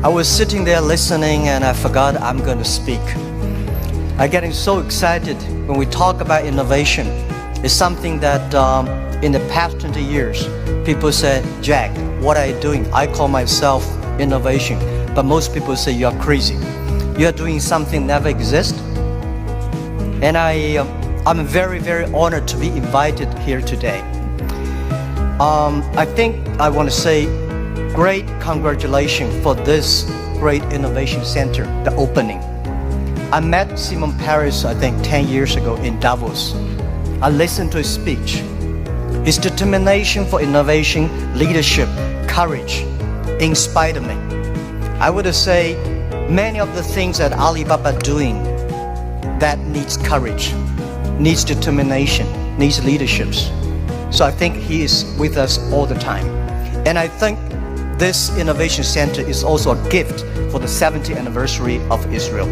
I was sitting there listening and I forgot I'm going to speak. I'm getting so excited when we talk about innovation. It's something that in the past 20 years, people say, Jack, what are you doing? I call myself innovation. But most people say you're crazy. You're doing something never exists. And I'm very, very honored to be invited here today. I think I want to say great congratulations for this great innovation center, the opening. I met Simon Paris, I think 10 years ago in Davos. I listened to his speech. His determination for innovation, leadership, courage inspired me. I would say many of the things that Alibaba doing that needs courage, needs determination, needs leaderships. So I think he is with us all the time. And I think this innovation center is also a gift for the 70th anniversary of Israel.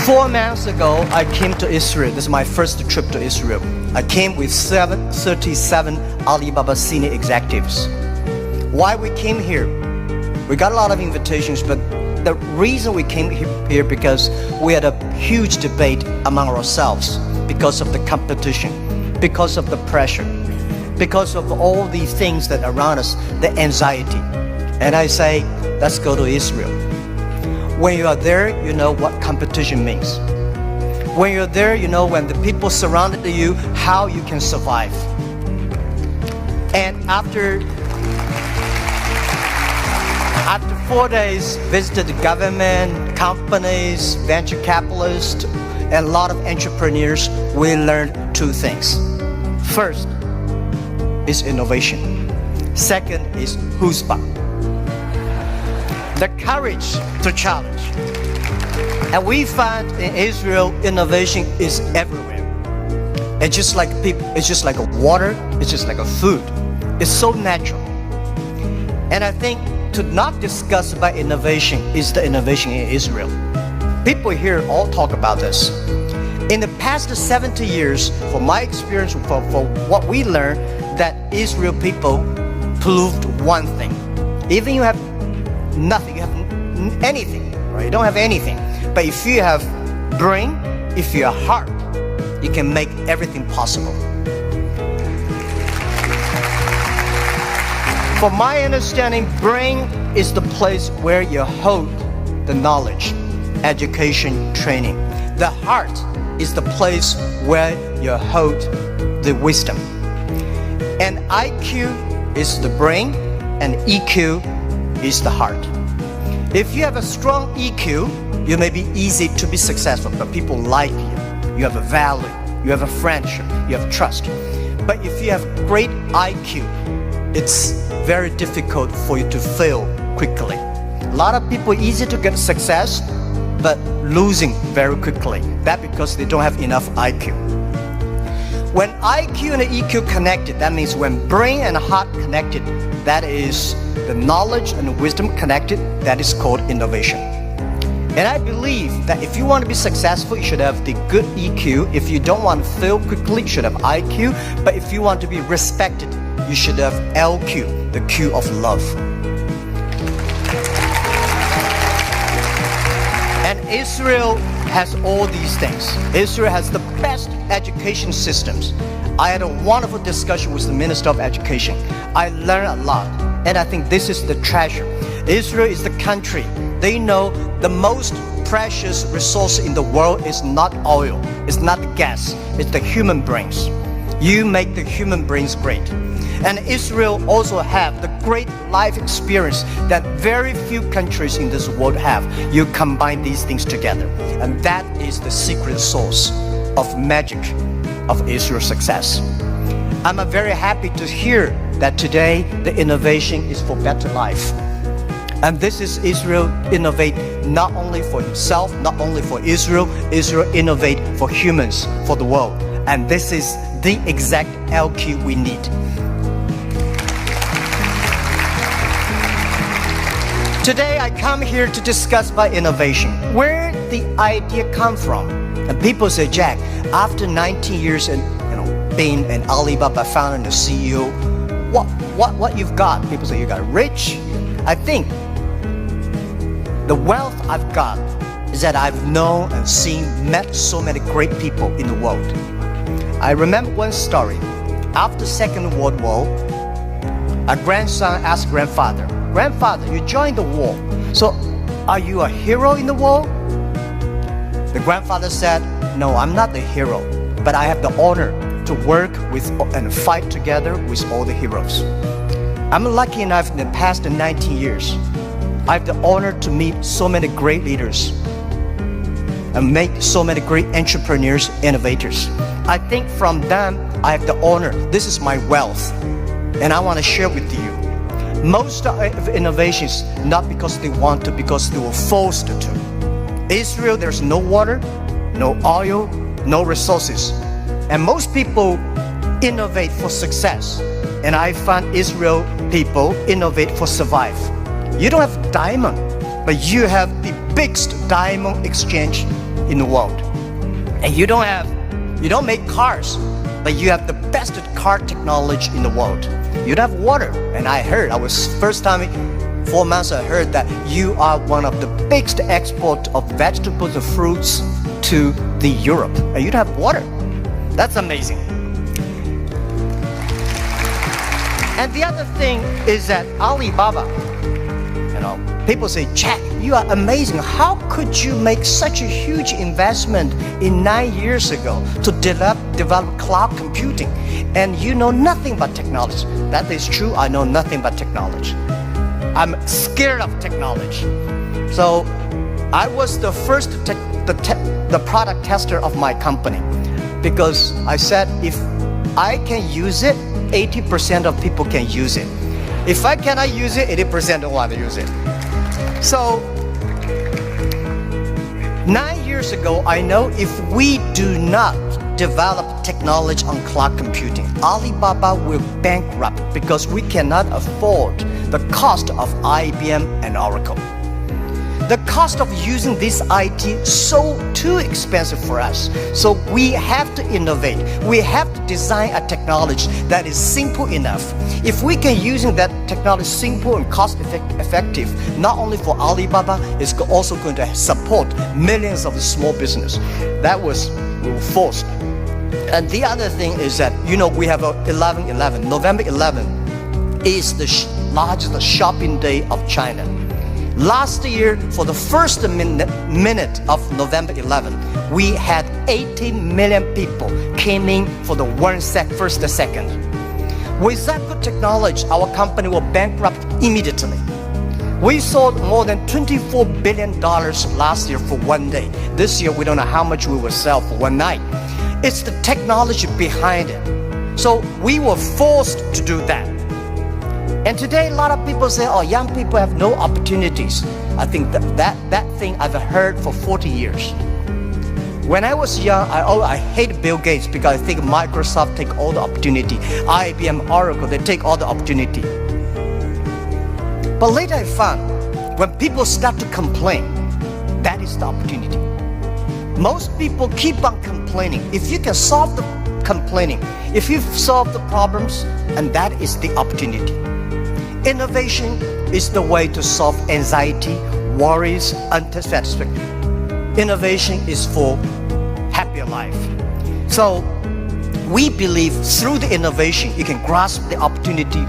4 months ago, I came to Israel. This is my first trip to Israel. I came with 37 Alibaba senior executives. Why we came here? We got a lot of invitations, but the reason we came here because we had a huge debate among ourselves because of the competition, because of the pressure, because of all these things that around us, the anxiety. And I say, let's go to Israel. When you are there, you know what competition means. When you're there, you know when the people surrounded you, how you can survive. And after 4 days, visited the government, companies, venture capitalists, and a lot of entrepreneurs, we learned 2 things. First is innovation. Second is chutzpah, the courage to challenge. And we find in Israel, innovation is everywhere. It's just like people, it's just like a water, it's just like a food. It's so natural. And I think to not discuss about innovation is the innovation in Israel. People here all talk about this. In the past 70 years, from my experience, for what we learned, that Israel people proved one thing. Even you have nothing, you have anything, right? You don't have anything. But if you have brain, if you have heart, you can make everything possible. From my understanding, brain is the place where you hold the knowledge, education, training. The heart is the place where you hold the wisdom. And IQ is the brain and EQ is the heart. If you have a strong EQ, you may be easy to be successful, but people like you. You have a value, you have a friendship, you have trust. But if you have great IQ, it's very difficult for you to fail quickly. A lot of people easy to get success, but losing very quickly. That's because they don't have enough IQ. When IQ and EQ connected, that means when brain and heart connected, that is the knowledge and wisdom connected, that is called innovation. And I believe that if you want to be successful, you should have the good EQ. If you don't want to fail quickly, you should have IQ. But if you want to be respected, you should have LQ, the Q of love. And Israel has all these things. Israel has the best education systems. I had a wonderful discussion with the Minister of Education. I learned a lot, and I think this is the treasure. Israel is the country. They know the most precious resource in the world is not oil, it's not gas, it's the human brains. You make the human brains great. And Israel also have the great life experience that very few countries in this world have. You combine these things together. And that is the secret source of magic of Israel's success. I'm very happy to hear that today the innovation is for better life. And this is Israel innovate not only for himself, not only for Israel, Israel innovate for humans, for the world. And this is the exact LQ we need. Today I come here to discuss about innovation, where the idea come from. And people say, Jack, after 19 years in being an Alibaba founder and CEO, what you've got? People say you got rich. I think the wealth I've got is that I've known and seen, met so many great people in the world. I remember one story. After Second World War, a grandson asked grandfather, "Grandfather, you joined the war. So are you a hero in the war?" The grandfather said, "No, I'm not the hero, but I have the honor to work with and fight together with all the heroes. I'm lucky enough in the past 19 years, I have the honor to meet so many great leaders and make so many great entrepreneurs, innovators. I think from them, I have the honor. This is my wealth, and I want to share with you. Most of innovations, not because they want to, because they were forced to. Israel, there's no water, no oil, no resources. And most people innovate for success. And I find Israel people innovate for survive. You don't have diamond, but you have the biggest diamond exchange in the world. And you don't make cars, but you have the best car technology in the world. You don't have water. And first time 4 months I heard that you are one of the biggest export of vegetables and fruits to the Europe. And you don't have water. That's amazing. And the other thing is that Alibaba, people say, "Jack, you are amazing. How could you make such a huge investment in 9 years ago to develop cloud computing? And you know nothing about technology." That is true. I know nothing about technology. I'm scared of technology. So I was the first the product tester of my company, because I said, if I can use it, 80% of people can use it. If I cannot use it, 80% don't want to use it. So 9 years ago, I know if we do not develop technology on cloud computing, Alibaba will bankrupt, because we cannot afford the cost of IBM and Oracle. The cost of using this IT so too expensive for us. So we have to innovate. We have to design a technology that is simple enough. If we can using that technology simple and cost effective, not only for Alibaba, it's also going to support millions of small business. We were forced. And the other thing is that, we have 11/11. November 11 is the largest shopping day of China. Last year, for the first minute of November 11, we had 80 million people came in for the first second. With that good technology, our company will bankrupt immediately. We sold more than $24 billion last year for one day. This year, we don't know how much we will sell for one night. It's the technology behind it. So we were forced to do that. And today, a lot of people say, "Oh, young people have no opportunities." I think that thing I've heard for 40 years. When I was young, I hated Bill Gates, because I think Microsoft take all the opportunity. IBM, Oracle, they take all the opportunity. But later I found, when people start to complain, that is the opportunity. Most people keep on complaining. If you can solve the complaining, if you solve the problems, and that is the opportunity. Innovation is the way to solve anxiety, worries, unsatisfaction. Innovation is for happier life. So we believe through the innovation, you can grasp the opportunity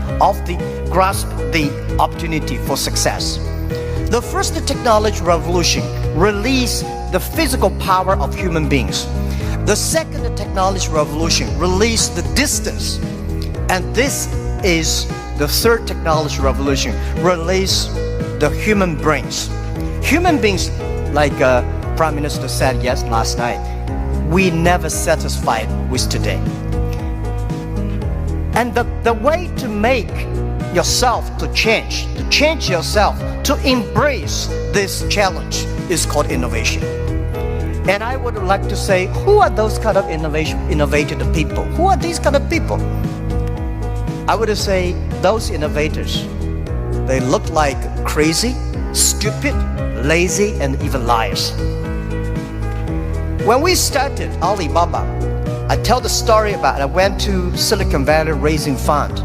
for success. The first technology revolution released the physical power of human beings. The second technology revolution released the distance. And this is the third technology revolution, release the human brains. Human beings, like Prime Minister said last night, we never satisfied with today. And the way to make yourself to change yourself, to embrace this challenge is called innovation. And I would like to say, who are those kind of innovative people? Who are these kind of people? I would say those innovators, they look like crazy, stupid, lazy, and even liars. When we started Alibaba, I tell the story about I went to Silicon Valley raising fund.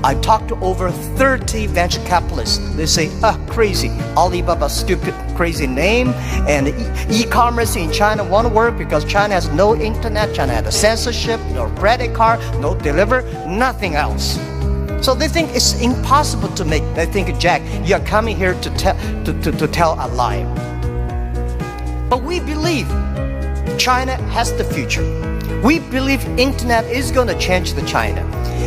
I talked to over 30 venture capitalists. They say, crazy. Alibaba, stupid, crazy name. And e-commerce in China won't work because China has no internet, China has a censorship, no credit card, no deliver, nothing else. So they think it's impossible to make. They think, Jack, you're coming here to tell a lie. But we believe China has the future. We believe internet is going to change the China.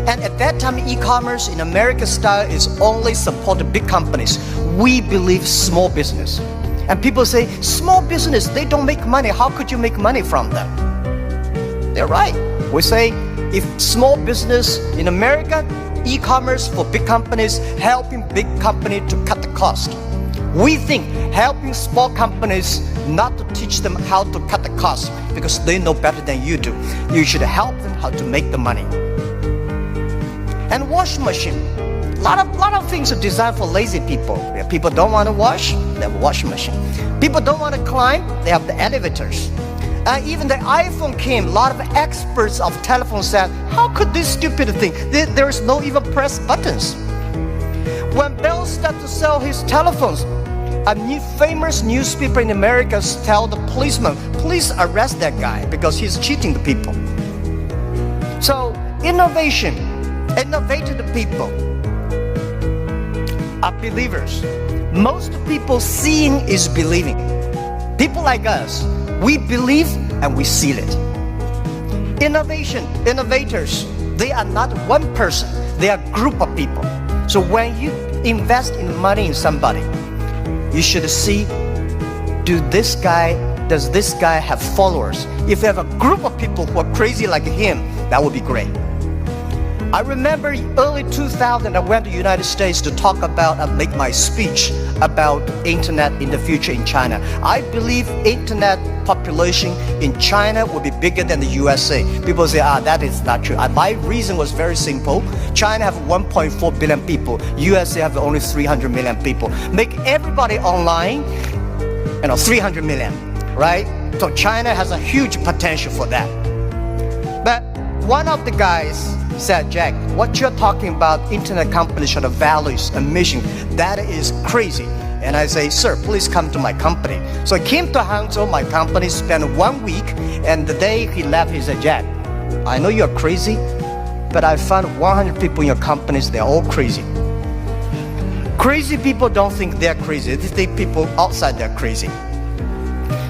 And at that time, e-commerce in American style is only supported big companies. We believe small business. And people say, small business, they don't make money. How could you make money from them? They're right. We say, if small business in America, e-commerce for big companies, helping big companies to cut the cost. We think helping small companies not to teach them how to cut the cost because they know better than you do. You should help them how to make the money. And washing machine. A lot of things are designed for lazy people. If people don't want to wash, they have a washing machine. People don't want to climb, they have the elevators. Even the iPhone came, a lot of experts of telephones said, how could this stupid thing? There is no even press buttons. When Bell started to sell his telephones, a famous newspaper in America tell the policeman, please arrest that guy because he's cheating the people. So innovative people are believers. Most people seeing is believing. People like us, we believe and we seal it. Innovators, they are not one person, they are a group of people. So when you invest in money in somebody, you should see, does this guy have followers? If you have a group of people who are crazy like him, that would be great. I remember early 2000, I went to the United States to talk about and make my speech about internet in the future in China. I believe internet population in China will be bigger than the USA. People say, that is not true. My reason was very simple. China have 1.4 billion people. USA have only 300 million people. Make everybody online, 300 million, right? So China has a huge potential for that. But one of the guys said, Jack, what you're talking about, internet companies should have values and mission, that is crazy. And I say, sir, please come to my company. So he came to Hangzhou, my company, spent 1 week, and the day he left, he said, Jack, I know you're crazy, but I found 100 people in your companies, they're all crazy. Crazy people don't think they're crazy, they think people outside they're crazy.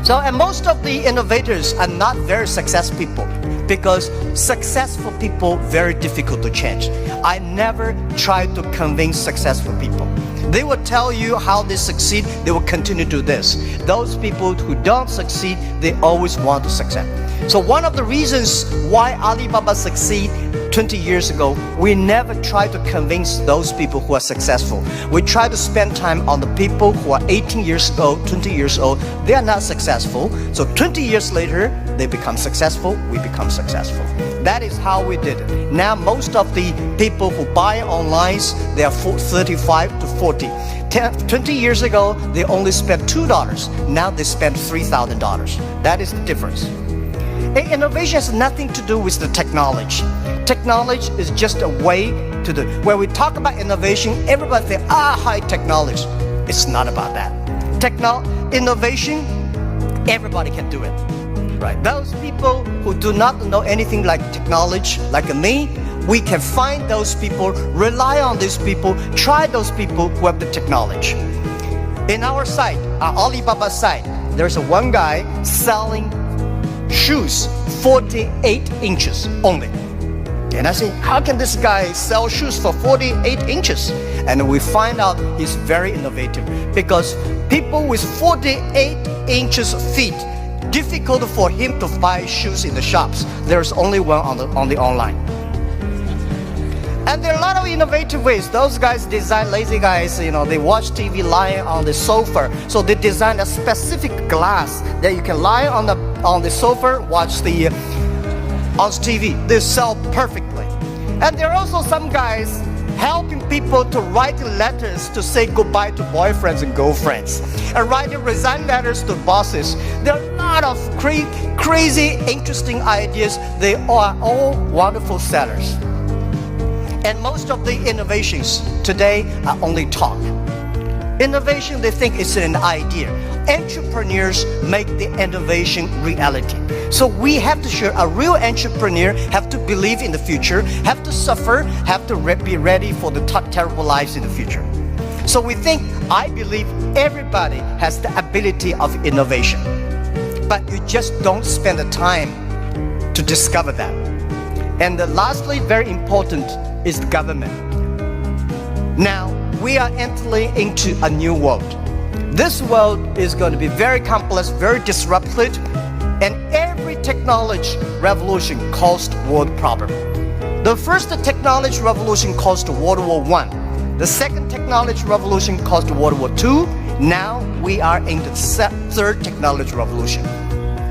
So, and most of the innovators are not very successful people, because successful people very difficult to change. I never try to convince successful people. They will tell you how they succeed, they will continue to do this. Those people who don't succeed, they always want to succeed. So one of the reasons why Alibaba succeed 20 years ago, we never try to convince those people who are successful. We try to spend time on the people who are 18 years old, 20 years old, they are not successful. So 20 years later, they become successful, we become successful. That is how we did it. Now most of the people who buy online, they are 35 to 40. 20 years ago, they only spent $2. Now they spend $3,000. That is the difference. Innovation has nothing to do with the technology. Technology is just a way to do it. When we talk about innovation, everybody thinks, high technology. It's not about that. Innovation, everybody can do it. Right? Those people who do not know anything like technology, like me, we can find those people, rely on these people, try those people who have the technology. In our site, our Alibaba site, there's one guy selling shoes 48 inches only. And I say, how can this guy sell shoes for 48 inches? And we find out he's very innovative, because people with 48 inches feet, difficult for him to buy shoes in the shops. There's only one on the online. And there are a lot of innovative ways. Those guys design, lazy guys, they watch TV lying on the sofa. So they design a specific glass that you can lie on the sofa, watch the on TV. They sell perfectly. And there are also some guys helping people to write letters to say goodbye to boyfriends and girlfriends, and writing resign letters to bosses. There are a lot of crazy, interesting ideas. They are all wonderful sellers. And most of the innovations today are only talk. Innovation, they think it's an idea. Entrepreneurs make the innovation reality. So we have to show a real entrepreneur have to believe in the future, have to suffer, have to be ready for the terrible lives in the future. So I believe everybody has the ability of innovation, but you just don't spend the time to discover that. And lastly, very important, is the government. Now, we are entering into a new world. This world is going to be very complex, very disrupted, and every technology revolution caused world problem. The first technology revolution caused World War I. The second technology revolution caused World War II. Now we are in the third technology revolution.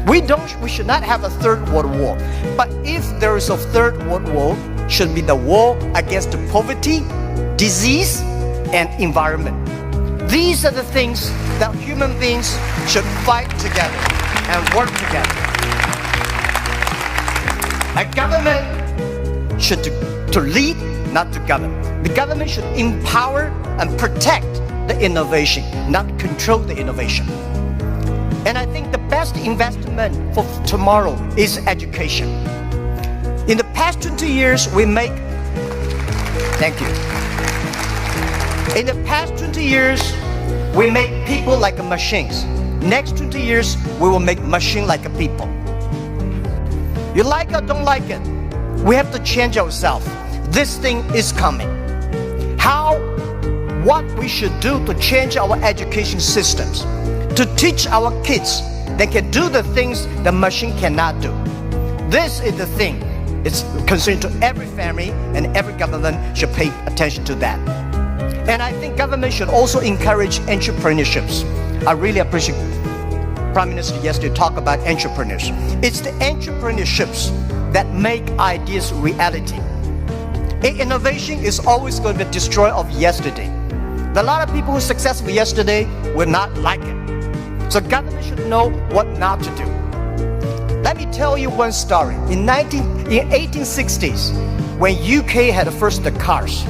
We should not have a third world war. But if there is a third world war, it should be the war against poverty, disease, and environment. These are the things that human beings should fight together and work together. A government should to lead, not to govern. The government should empower and protect the innovation, not control the innovation. And I think the best investment for tomorrow is education. In the past 20 years, thank you. In the past 20 years, we make people like machines. Next 20 years, we will make machines like people. You like it or don't like it, we have to change ourselves. This thing is coming. What we should do to change our education systems, to teach our kids they can do the things the machine cannot do. This is the thing. It's concerned to every family, and every government should pay attention to that. And I think government should also encourage entrepreneurships. I really appreciate Prime Minister yesterday talk about entrepreneurs. It's the entrepreneurships that make ideas reality. Innovation is always going to be destroyed of yesterday. A lot of people who were successful yesterday will not like it. So government should know what not to do. Let me tell you one story. In 1860s, when UK had first the cars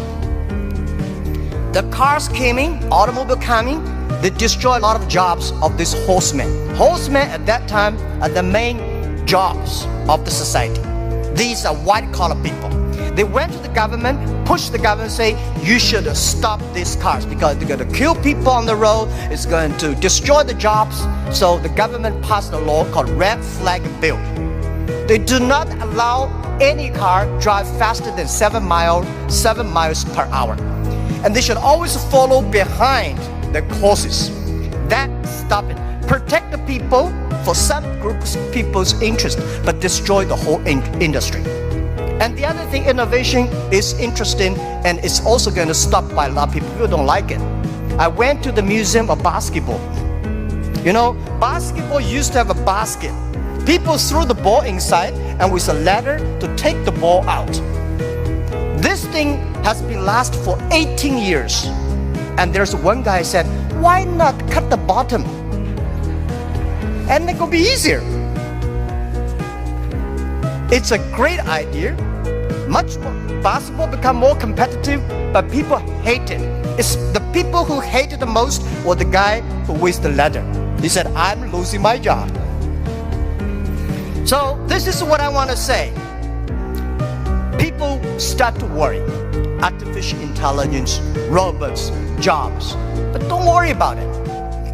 came in, automobile coming, they destroyed a lot of jobs of these horsemen. Horsemen at that time are the main jobs of the society. These are white-collar people. They went to the government, pushed the government, say, you should stop these cars because they're going to kill people on the road, it's going to destroy the jobs. So the government passed a law called Red Flag Bill. They do not allow any car drive faster than 7 miles per hour. And they should always follow behind the horses. That stop it. Protect the people for some groups of people's interest, but destroy the whole industry. And the other thing, innovation is interesting, and it's also going to stop by a lot of people. People don't like it. I went to the Museum of Basketball. You know, basketball used to have a basket. People threw the ball inside and with a ladder to take the ball out. This thing has been last for 18 years. And there's one guy said, why not cut the bottom? And it could be easier. It's a great idea. Much more, basketball become more competitive, but people hate it. It's the people who hate it the most were the guy who with the ladder. He said, I'm losing my job. So this is what I want to say. People start to worry. Artificial intelligence, robots, jobs. But don't worry about it.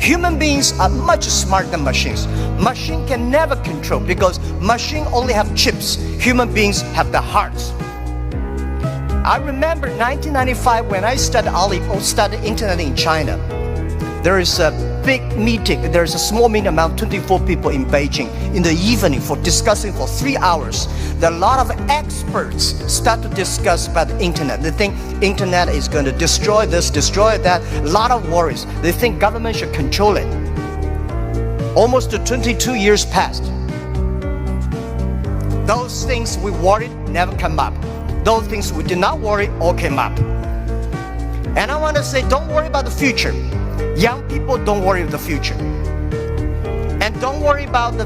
Human beings are much smarter than machines. Machine can never control because machine only have chips. Human beings have the hearts. I remember 1995 when I studied internet in China. There is a big meeting. There is a small meeting among 24 people in Beijing in the evening for discussing for 3 hours. There are a lot of experts start to discuss about the internet. They think internet is going to destroy this, destroy that. A lot of worries. They think government should control it. Almost 22 years passed. Those things we worried never come up. Those things we did not worry all came up. And I want to say, don't worry about the future. Young people, don't worry about the future. And don't worry about the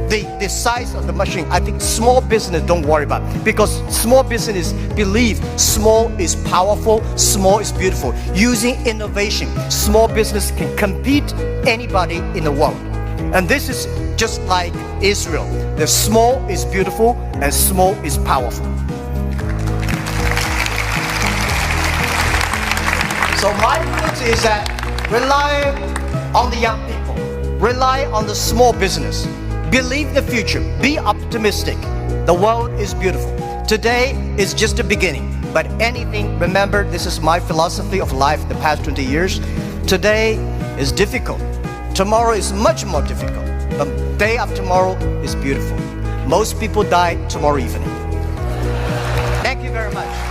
the size of the machine, I think small business don't worry about, because small business believe small is powerful, small is beautiful. Using innovation, small business can compete anybody in the world. And this is just like Israel. The small is beautiful and small is powerful. So my point is that rely on the young people, rely on the small business. Believe the future. Be optimistic. The world is beautiful. Today is just the beginning. But anything, remember, this is my philosophy of life the past 20 years. Today is difficult. Tomorrow is much more difficult. But day after tomorrow is beautiful. Most people die tomorrow evening. Thank you very much.